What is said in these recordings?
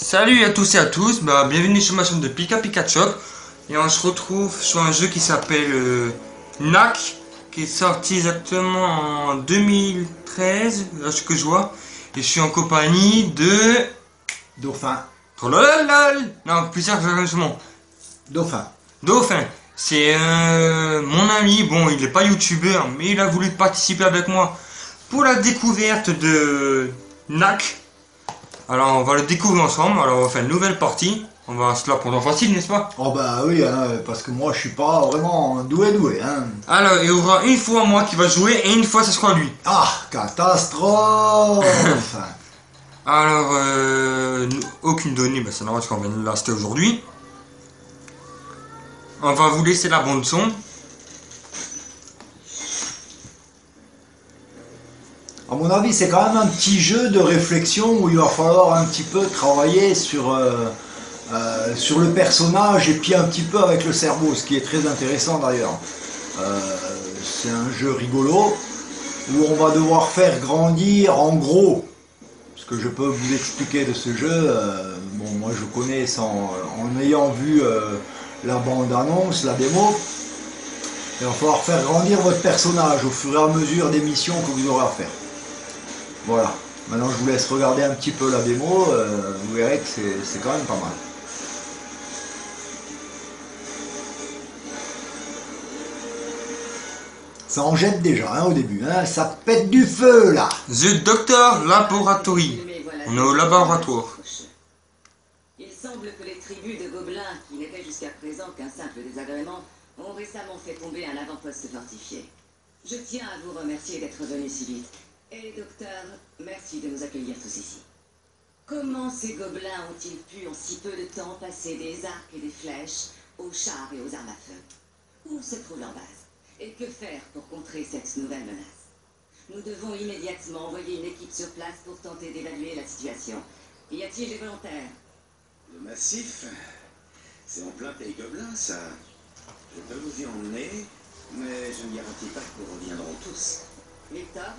Salut à tous et à tous, bienvenue sur ma chaîne de Pika Pikachu. Et on se retrouve sur un jeu qui s'appelle NAC, qui est sorti exactement en 2013, là ce que je vois. Et je suis en compagnie de... Dauphin. Trolololol. Non, plus sérieusement. Dauphin. Dauphin. C'est mon ami, bon il n'est pas youtubeur, mais il a voulu participer avec moi pour la découverte de NAC. Alors on va le découvrir ensemble, alors on va faire une nouvelle partie. On va se la prendre facile, n'est-ce pas? Oh bah oui, hein, parce que moi je suis pas vraiment doué, hein. Alors il y aura une fois moi qui va jouer et une fois ce sera lui. Ah, catastrophe. Alors aucune donnée, c'est normal parce qu'on vient de l'acheter aujourd'hui. On va vous laisser la bande son. À mon avis, c'est quand même un petit jeu de réflexion où il va falloir un petit peu travailler sur le personnage et puis un petit peu avec le cerveau, ce qui est très intéressant d'ailleurs. C'est un jeu rigolo où on va devoir faire grandir en gros. Ce que je peux vous expliquer de ce jeu, bon, moi je connais en ayant vu la bande-annonce, la démo. Il va falloir faire grandir votre personnage au fur et à mesure des missions que vous aurez à faire. Voilà, maintenant je vous laisse regarder un petit peu la démo, vous verrez que c'est quand même pas mal. Ça en jette déjà hein, au début, hein, ça pète du feu là. The Doctor Laboratory. On est au laboratoire. Il semble que les tribus de gobelins, qui n'étaient jusqu'à présent qu'un simple désagrément, ont récemment fait tomber un avant-poste fortifié. Je tiens à vous remercier d'être venu si vite. Et docteur, merci de nous accueillir tous ici. Comment ces gobelins ont-ils pu en si peu de temps passer des arcs et des flèches aux chars et aux armes à feu? Où se trouve leur base? Et que faire pour contrer cette nouvelle menace? Nous devons immédiatement envoyer une équipe sur place pour tenter d'évaluer la situation. Y a-t-il des volontaires? Le massif, c'est en plein pays gobelin, ça. Je peux vous y emmener, mais je ne garantis pas que nous reviendrons tous. Victor?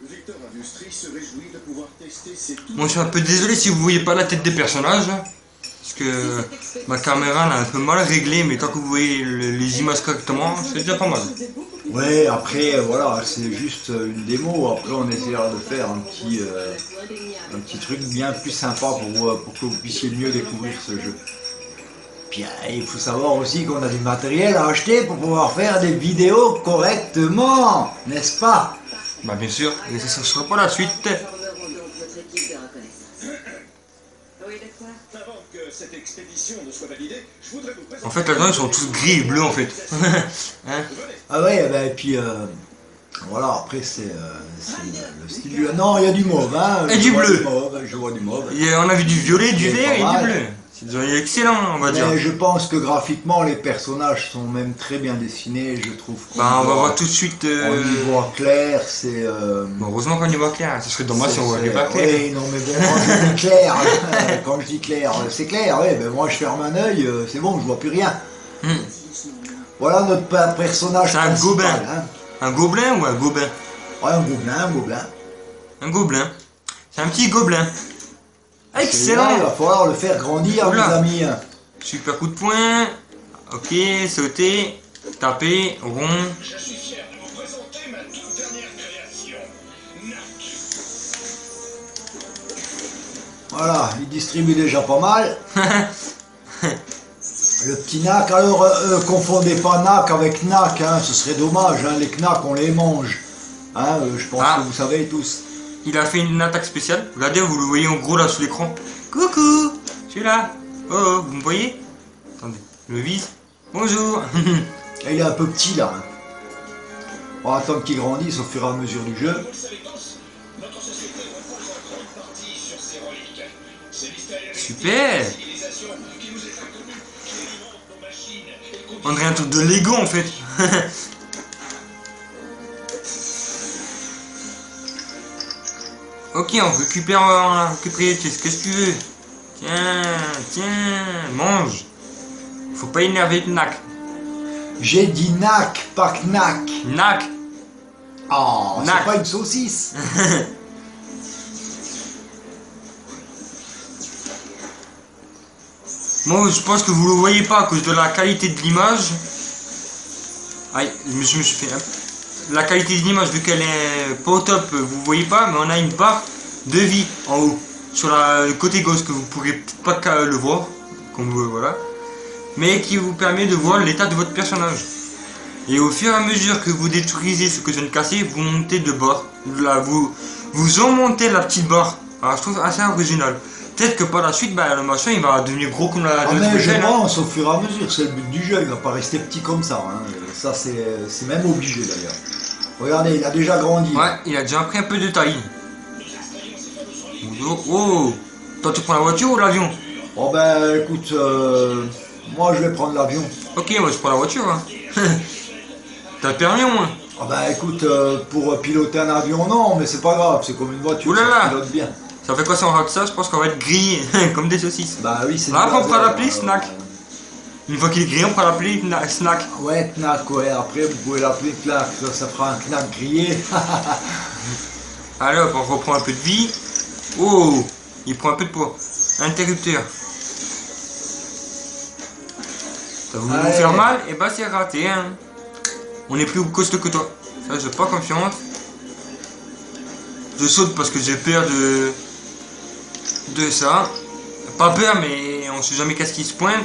Victor Industries se réjouit de pouvoir tester ses tout... Moi je suis un peu désolé si vous voyez pas la tête des personnages. Parce que ma caméra elle a un peu mal réglée, mais tant que vous voyez les images correctement, c'est déjà pas mal. Ouais, après, voilà, c'est juste une démo. Après, on essaiera de faire un petit truc bien plus sympa pour que vous puissiez mieux découvrir ce jeu. Puis, il faut savoir aussi qu'on a du matériel à acheter pour pouvoir faire des vidéos correctement, n'est-ce pas? Bah bien sûr, et ça ne sera pas la suite. Formerons donc notre équipe de reconnaissance. Oui, docteur? Avant que cette expédition ne soit validée, je voudrais vous présenter... En fait là-dedans ils sont tous gris et bleus en fait. Hein? Ah ouais, bah, et puis, voilà, après, c'est le style du... Non, il y a du mauve, hein. Et du bleu. Je vois du mauve. On a vu du violet, du Il est vert et pas du mal. bleu. C'est excellent on va dire. Mais je pense que graphiquement, les personnages sont même très bien dessinés, je trouve. Bah on va voir tout de suite. On y voit clair, c'est... Bon, heureusement qu'on y voit clair, ça serait dommage si on voit pas clair. Oui, non mais bon, quand je dis clair, quand je dis clair, c'est clair, oui, ben moi je ferme un œil, c'est bon, je vois plus rien. Voilà notre personnage C'est un principal, gobelin. hein. Un gobelin ou un gobin? Ouais, un gobelin. Un gobelin. C'est un petit gobelin. Celui-là, Excellent. il va falloir le faire grandir, Oula. mes amis. Super coup de poing. Ok, sauter, taper, rond. Je suis fier de vous présenter ma toute dernière création, NAC. Voilà, il distribue déjà pas mal. Le petit NAC, alors confondez pas NAC avec NAC, hein, ce serait dommage, hein, les KNAK on les mange. Hein, je pense Ah. que vous savez tous. Il a fait une attaque spéciale. Regardez, vous le voyez en gros là sous l'écran. Coucou, je suis là. Oh, oh, vous me voyez? Attendez, je le vise. Bonjour. Et il est un peu petit là. Hein. On va attendre qu'il grandisse au fur et à mesure du jeu. Vous le savez tous, notre société repose en grande partie sur ses reliques. C'est mystérieux. Super. Civilisation qui nous est inconnue, qui alimente nos machines et On dirait un truc de Lego en fait. Ok, on récupère qu'est-ce que tu veux. Tiens, mange. Faut pas énerver le NAC. J'ai dit NAC, pas KNAK. NAC. Oh, NAC. c'est pas une saucisse. Moi, je pense que vous le voyez pas à cause de la qualité de l'image. Aïe, je me suis fait... La qualité de l'image, vu qu'elle est pas au top, vous voyez pas, mais on a une barre de vie en haut. Sur le côté gauche, que vous pourrez peut-être pas le voir. Comme voilà. Mais qui vous permet de voir l'état de votre personnage. Et au fur et à mesure que vous détruisez ce que je viens de casser, vous montez de barre. Là, vous augmentez la petite barre. Alors, je trouve assez original. Peut-être que par la suite, bah, le machin il va devenir gros comme la mais je chaîne. pense au fur et à mesure, c'est le but du jeu, il va pas rester petit comme ça. Hein. Ça, c'est même obligé d'ailleurs. Regardez, il a déjà grandi. Ouais, il a déjà pris un peu de taille. Oh, toi tu prends la voiture ou l'avion? Oh ben écoute, moi je vais prendre l'avion. Ok, moi je prends la voiture. Hein. T'as le permis au moins? Ah ben écoute, pour piloter un avion, non, mais c'est pas grave, c'est comme une voiture, Oulala. ça pilote bien. Ça fait quoi si on rate ça? Je pense qu'on va être grillé comme des saucisses. Bah oui, c'est Là, du on prend laser, l'appli snack. Une fois qu'il est grillé, on prend l'appli snack. Ouais, knack, ouais, après vous pouvez l'appeler knack, ça fera un knack grillé. Allez hop, on reprend un peu de vie. Oh, il prend un peu de poids. Interrupteur. Ça voulu vous Allez. faire mal? Et bah c'est raté. Hein. On est plus costaud que toi. Ça, j'ai pas confiance. Je saute parce que j'ai peur de ça. Pas peur, mais on sait jamais qu'est-ce qui se pointe.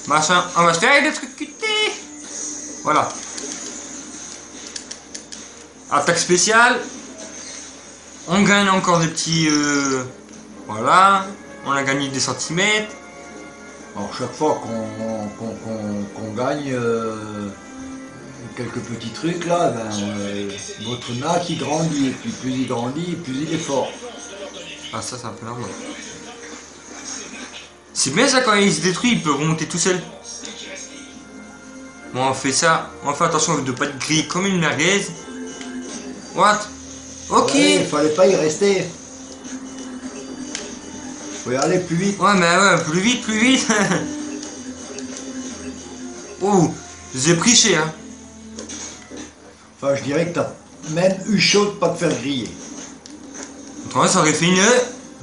Machin, on va se faire électrocuter. Voilà. Attaque spéciale. On gagne encore des petits... voilà. On a gagné des centimètres. Alors chaque fois qu'on gagne quelques petits trucs là, ben, votre knack il grandit, et puis plus il grandit, plus il est fort. Ah ça c'est un peu normal. C'est bien ça, quand il se détruit, il peut remonter tout seul. Bon, on fait ça. On fait attention de ne pas être grillé comme une merguez. What? Ok. Ouais, il fallait pas y rester. Faut y aller plus vite. Ouais, mais ouais, plus vite, plus vite. Oh, j'ai pris cher. Hein. Enfin, je dirais que t'as même eu chaud de pas te faire griller. Autrement, ça aurait fait une...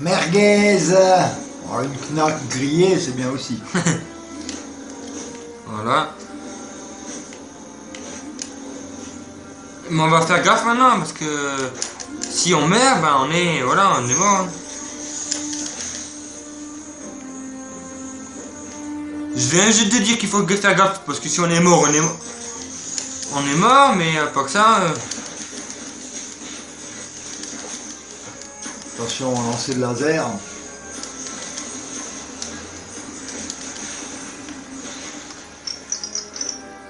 Merguez. Alors, une knack grillée, c'est bien aussi. Voilà. Mais on va faire gaffe maintenant, parce que... Si on meurt, ben on est... Voilà, on est mort. Je viens juste de dire qu'il faut faire gaffe, parce que si on est mort, on est mort. On est mort, mais pas que ça... Attention, on lancer le laser.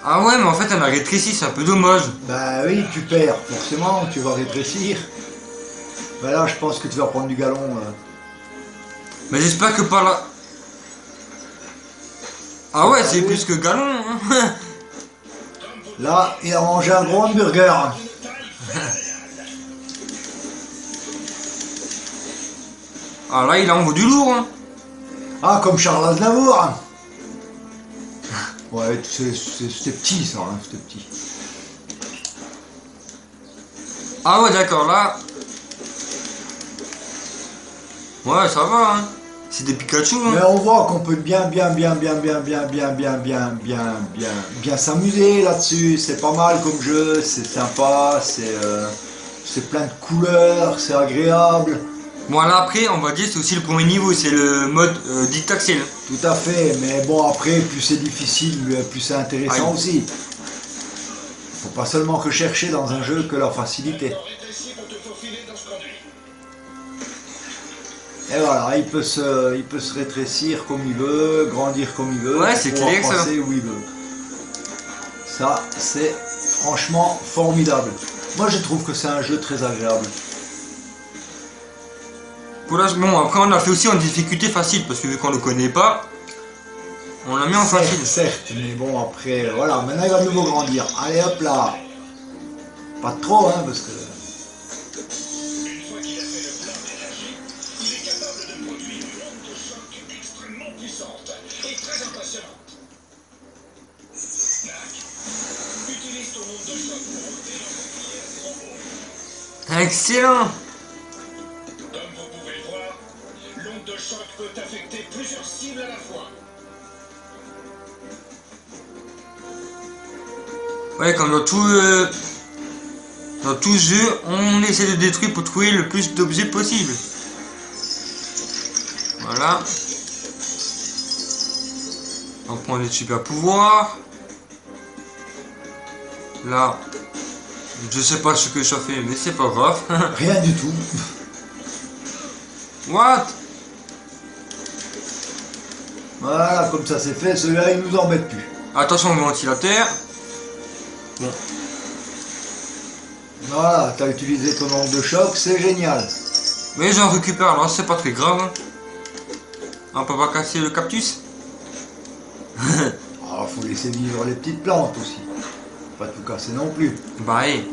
Ah ouais, mais en fait, elle a rétréci, c'est un peu dommage. Bah oui, tu perds, forcément, tu vas rétrécir. Bah là, je pense que tu vas prendre du galon. Mais j'espère que par là... Ah ouais, c'est plus que galon. Hein. Là, il a mangé un gros hamburger. Ah là, il envoie du lourd. Hein. Ah, comme Charles Aznavour. Ouais, c'était petit ça, hein, c'était petit. Ah ouais, d'accord, là... Ouais, ça va, hein. C'est des Pikachu, hein. Mais on voit qu'on peut bien s'amuser là-dessus. C'est pas mal comme jeu, c'est sympa, c'est plein de couleurs, c'est agréable. Bon, là, après, on va dire, c'est aussi le premier niveau, c'est le mode dictaxiel. Tout à fait, mais bon après, plus c'est difficile, plus c'est intéressant Aïe. aussi. Faut pas seulement rechercher dans un jeu que la facilité. Et voilà, il peut se rétrécir comme il veut, grandir comme il veut, Ouais, c'est pouvoir clair, ça. passer où il veut. Ça, c'est franchement formidable. Moi, je trouve que c'est un jeu très agréable. Pour là, bon, après, on l'a fait aussi en difficulté facile, parce que vu qu'on le connaît pas, on l'a mis en facile. Certes, mais bon, après, voilà, maintenant il va de nouveau grandir. Allez, hop là. Pas trop, hein, parce que... Excellent. Comme vous pouvez le voir, l'onde de choc peut affecter plusieurs cibles à la fois. Ouais, comme dans tout jeu, on essaie de détruire pour trouver le plus d'objets possible. Voilà. On prend des super pouvoirs. Là, je sais pas ce que ça fait, mais c'est pas grave. Rien du tout. What? Voilà, comme ça c'est fait, celui-là il nous embête plus. Attention au ventilateur. Bon. Voilà, t'as utilisé ton onde de choc, c'est génial. Mais j'en récupère, alors c'est pas très grave. On peut pas casser le cactus. Alors faut laisser vivre les petites plantes aussi. Pas tout casser non plus. Bah hey,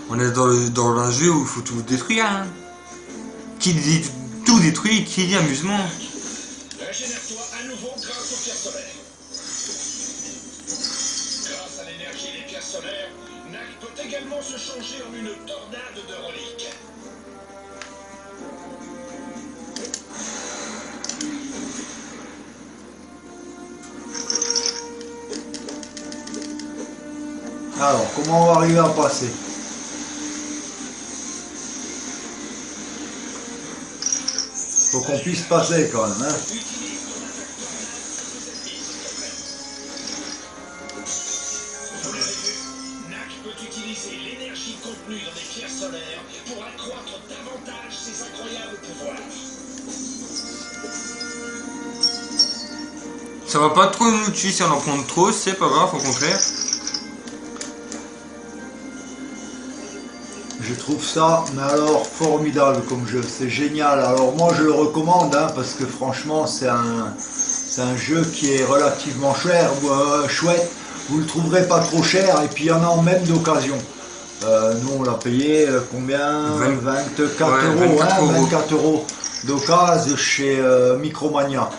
on est dans un jeu où il faut tout détruire. Hein. Qui dit tout détruit, qui dit amusement. Régénère-toi à nouveau grâce aux pierres solaires. Grâce à l'énergie des pierres solaires, Nak peut également se changer en une tornade de reliques. Alors, comment on va arriver à passer? Faut qu'on puisse passer quand même, hein. Vous l'avez vu, Nak peut utiliser l'énergie contenue dans des pierres solaires pour accroître davantage ses incroyables pouvoirs. Ça va pas trop nous tuer si on en prend trop, c'est pas grave, au contraire. Je trouve ça, mais alors, formidable comme jeu, c'est génial. Alors moi je le recommande, hein, parce que franchement c'est un jeu qui est relativement chouette. Vous le trouverez pas trop cher, et puis il y en a en même d'occasion. Nous on l'a payé combien? 24 ouais, euros, 24 hein, euros. 24 euros d'occasion chez Micromania.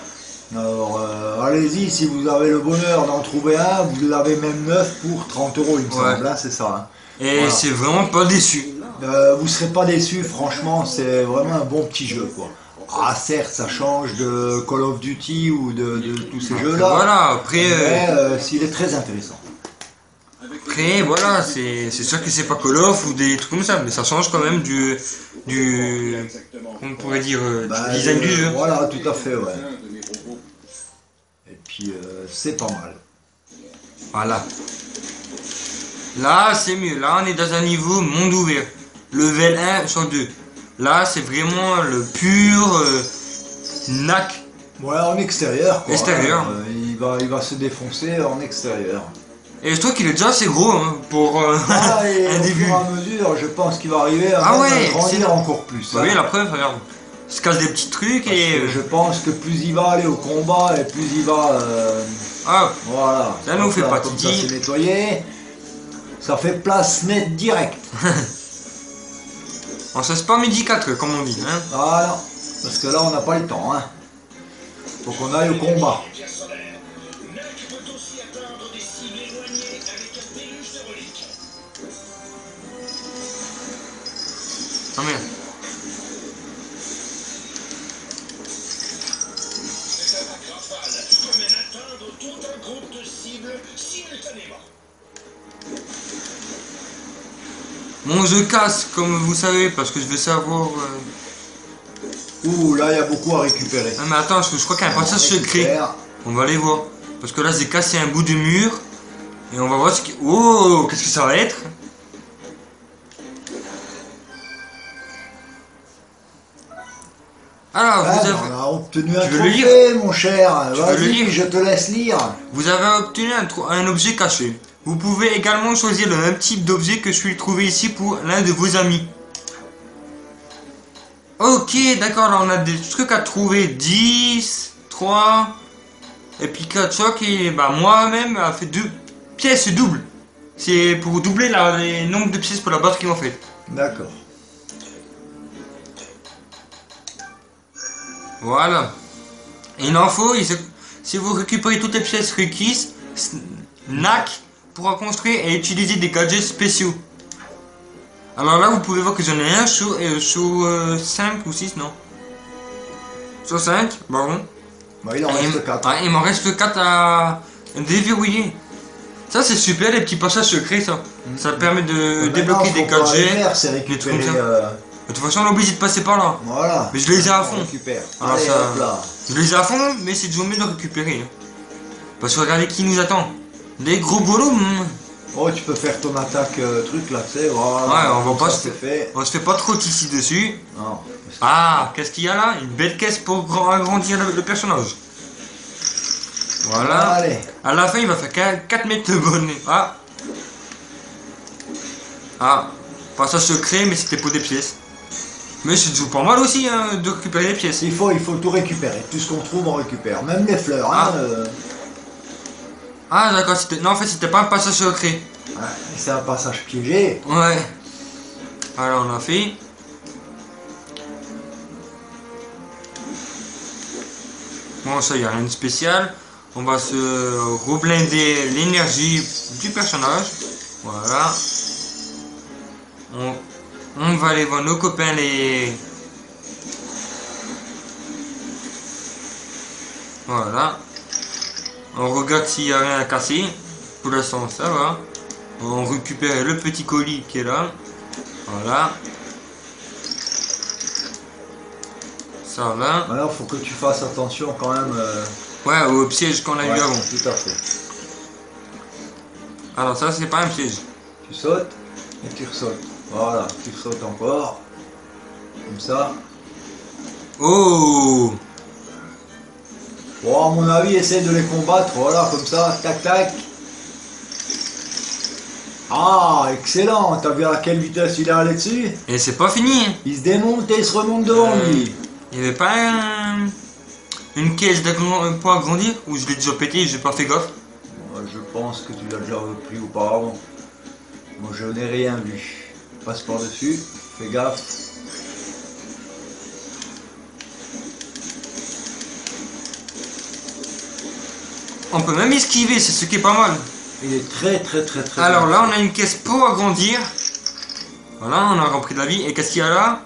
Alors allez-y, si vous avez le bonheur d'en trouver un, vous l'avez même neuf pour 30 euros il me Ouais. semble, hein, c'est ça. Hein. Et Voilà. c'est vraiment pas déçu. Vous serez pas déçus, franchement, c'est vraiment un bon petit jeu, quoi. Ah, certes, ça change de Call of Duty ou de tous ces jeux-là. Voilà, après, Mais il est très intéressant. voilà, c'est sûr que c'est pas Call of ou des trucs comme ça, mais ça change quand même du on pourrait dire, Bah, du design du jeu. Voilà, tout à fait, ouais. Et puis, c'est pas mal. Voilà. Là, c'est mieux. Là, on est dans un niveau monde ouvert. Level 1 sur 2. Là, c'est vraiment le pur Nak. Ouais, en extérieur, quoi. Extérieur. Hein. Il va se défoncer en extérieur. Et je trouve qu'il est déjà assez gros hein, pour Ah, et un au début. fur et à mesure, je pense qu'il va arriver à, Ah même ouais, à c'est grandir là. encore plus. Vous hein. voyez la preuve, regarde. Il se casse des petits trucs Parce et... que je pense que plus il va aller au combat et plus il va... Ah, voilà. Ça nous fait Comme pas comme ça, titi. c'est nettoyé. Ça fait place nette direct. on se pas midi 4 comme on dit. Hein. Voilà. Parce que là, on n'a pas le temps. Hein. Faut qu'on aille au combat. Les pierres solaires, Nak peut aussi atteindre des cibles éloignées avec un déluge de reliques. Non merde. C'est un rafale qui permet d'atteindre tout un groupe de cibles simultanément. Bon, je casse comme vous savez parce que je veux savoir... Ouh, là, il y a beaucoup à récupérer. Ah mais attends, je crois qu'il y a un passage secret. Récupère. On va aller voir. Parce que là, j'ai cassé un bout de mur. Et on va voir ce que... Oh, qu'est-ce que ça va être? Alors, Ah, vous ben, avez... on a obtenu un Tu veux le trophée, mon cher. Tu veux le Vas-y, lire je te laisse lire. Vous avez obtenu un objet caché. Vous pouvez également choisir le même type d'objet que celui trouvé ici pour l'un de vos amis. Ok, d'accord, là on a des trucs à trouver. 10, 3, et puis Kachok et bah, moi-même a fait 2 pièces doubles. C'est pour doubler les nombres de pièces pour la base qu'ils ont fait. D'accord. Voilà. Et une info, si vous récupérez toutes les pièces requises, Nak pourra construire et utiliser des gadgets spéciaux. Alors là, vous pouvez voir que j'en ai un sur 5 ou 6, non? Sur 5, pardon. Bah, il en reste 4. Il m'en reste 4 à déverrouiller. Ça c'est super, les petits passages secrets ça. Ça permet de Maintenant, débloquer ce des qu'on peut aller 4G. faire, c'est des trucs récupérer. comme ça. De toute façon on est obligé de passer par là. Voilà. Mais je les ai à On fond. récupère. Ah, Allez, ça- hop là. Je les ai à fond, mais c'est toujours mieux de récupérer. Hein. Parce que regardez qui nous attend. Des gros golems. Oh, tu peux faire ton attaque truc là, tu sais. Voilà. Ouais, on va Comme pas ça, se- c'est fait. On se fait pas trop ici dessus. Non. Ah, qu'est-ce qu'il y a là? Une belle caisse pour agrandir le personnage. Voilà. Allez. À la fin, il va faire 4 mètres de bonnet. Ah. Ah. Passage secret, mais c'était pour des pièces. Mais c'est toujours pas mal aussi hein, de récupérer des pièces. Il faut tout récupérer. Tout ce qu'on trouve, on récupère. Même les fleurs. Hein, Ah d'accord, non en fait c'était pas un passage secret. ouais, c'est un passage piégé. Ouais. Alors on a fait. Bon ça y a rien de spécial. On va se reblinder l'énergie du personnage. Voilà. On va aller voir nos copains les... Voilà. On regarde s'il n'y a rien à casser. Pour l'instant ça va. On récupère le petit colis qui est là. Voilà. Ça là. Alors, faut que tu fasses attention quand même. Ouais, au piège qu'on a Ouais, eu avant. tout à fait. Alors ça c'est pas un piège. Tu sautes et tu ressautes. Voilà, tu sautes encore. Comme ça. Oh! Bon, à mon avis, essaie de les combattre. Voilà, comme ça. Tac, tac. Ah, excellent. T'as vu à quelle vitesse il est allé dessus? Et c'est pas fini. Hein. Il se démonte et il se remonte devant lui. Il y avait pas une caisse pour agrandir ou je l'ai déjà pété et j'ai pas fait gaffe. Je pense que tu l'as déjà pris auparavant. Moi, je n'ai rien vu. Passe par dessus. Fais gaffe. On peut même esquiver, c'est ce qui est pas mal. Il est très très très très Alors bien. là on a une caisse pour agrandir. Voilà, on a repris de la vie. Et qu'est-ce qu'il y a là?